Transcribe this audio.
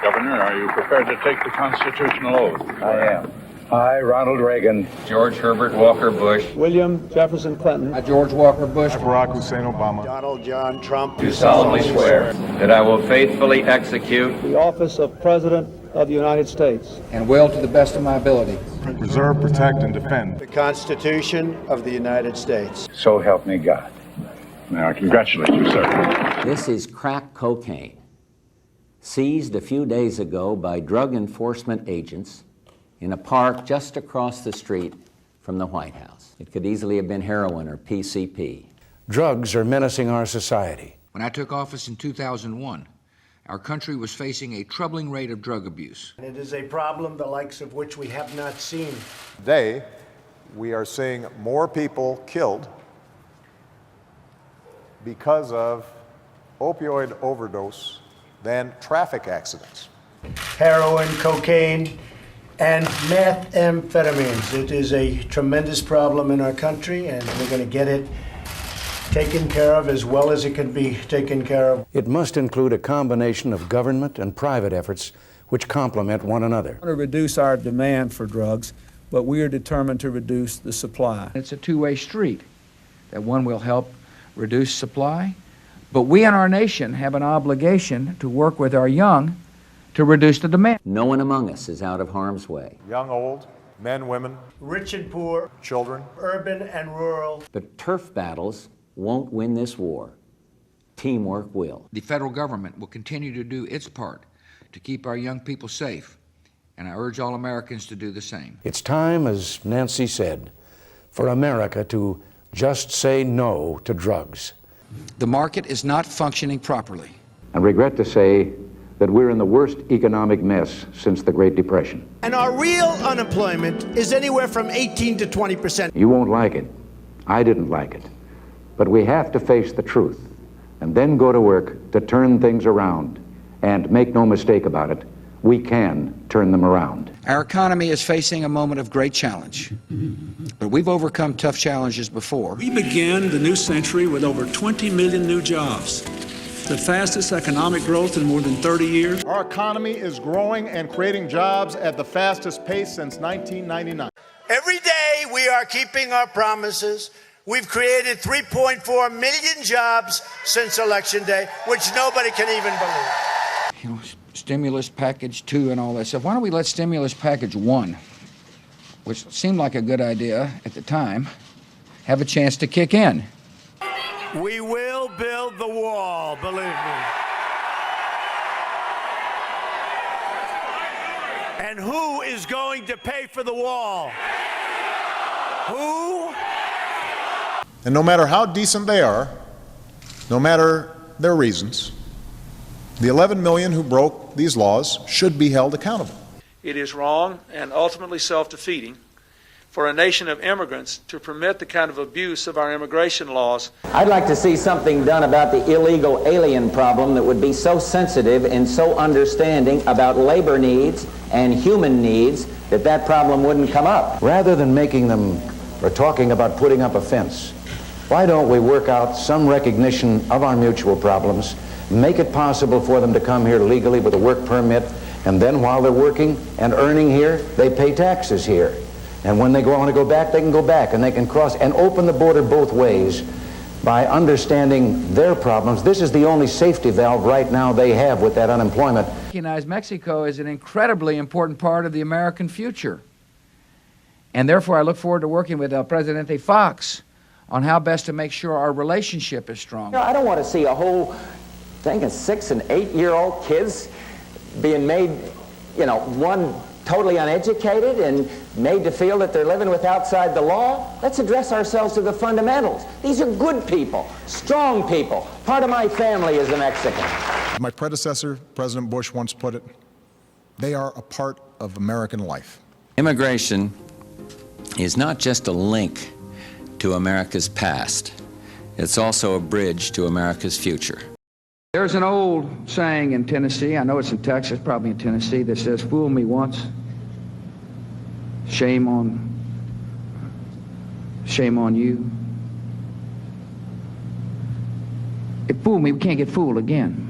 Governor, are you prepared to take the constitutional oath? I am. I, Ronald Reagan. George Herbert Walker Bush. William Jefferson Clinton. George Walker Bush. Barack Hussein Obama. Donald John Trump. Do solemnly swear that I will faithfully execute the office of President of the United States. and will, to the best of my ability, Preserve, protect, and defend The Constitution of the United States. So help me God. Now, I congratulate you, sir. This is crack cocaine, seized a few days ago by drug enforcement agents in a park just across the street from the White House. It could easily have been heroin or PCP. Drugs are menacing our society. When I took office in 2001, our country was facing a troubling rate of drug abuse. It is a problem the likes of which we have not seen. Today, we are seeing more people killed because of opioid overdose than traffic accidents. Heroin, cocaine, and methamphetamines. It is a tremendous problem in our country, and we're going to get it taken care of as well as it can be taken care of. It must include a combination of government and private efforts which complement one another. We want to reduce our demand for drugs, but we are determined to reduce the supply. It's a two-way street, that one will help reduce supply, but we in our nation have an obligation to work with our young to reduce the demand. No one among us is out of harm's way. Young, old, men, women, Rich and poor, children. urban and rural. But turf battles won't win this war. Teamwork will. The federal government will continue to do its part to keep our young people safe, and I urge all Americans to do the same. It's time, as Nancy said, for America to just say no to drugs. The market is not functioning properly. I regret to say that we're in the worst economic mess since the Great Depression. And our real unemployment is anywhere from 18 to 20%. You won't like it. I didn't like it. But we have to face the truth and then go to work to turn things around. And make no mistake about it, we can turn them around. Our economy is facing a moment of great challenge, but we've overcome tough challenges before. We begin the new century with over 20 million new jobs, the fastest economic growth in more than 30 years. Our economy is growing and creating jobs at the fastest pace since 1999. Every day we are keeping our promises. We've created 3.4 million jobs since Election Day, which nobody can even believe. You know, stimulus package 2 and all that stuff. Why don't we let stimulus package 1, which seemed like a good idea at the time, have a chance to kick in? We will build the wall, believe me. And who is going to pay for the wall? Who? And no matter how decent they are, no matter their reasons, the 11 million who broke these laws should be held accountable. It is wrong and ultimately self-defeating for a nation of immigrants to permit the kind of abuse of our immigration laws. I'd like to see something done about the illegal alien problem that would be so sensitive and so understanding about labor needs and human needs that that problem wouldn't come up. Rather than making them or talking about putting up a fence, why don't we work out some recognition of our mutual problems, make it possible for them to come here legally with a work permit, and then while they're working and earning here, they pay taxes here. And when they want to go back, they can go back, and they can cross and open the border both ways by understanding their problems. This is the only safety valve right now they have with that unemployment. Recognize Mexico is an incredibly important part of the American future. And therefore, I look forward to working with El Presidente Fox on how best to make sure our relationship is strong. You know, I don't want to see a whole thing of 6- and 8-year-old kids being made, you know, one totally uneducated and made to feel that they're living with outside the law. Let's address ourselves to the fundamentals. These are good people, strong people. Part of my family is a Mexican. My predecessor, President Bush, once put it, they are a part of American life. Immigration is not just a link to America's past. It's also a bridge to America's future. There's an old saying in Tennessee, I know it's in Texas, probably in Tennessee, that says, fool me once, shame on you. If fool me, we can't get fooled again.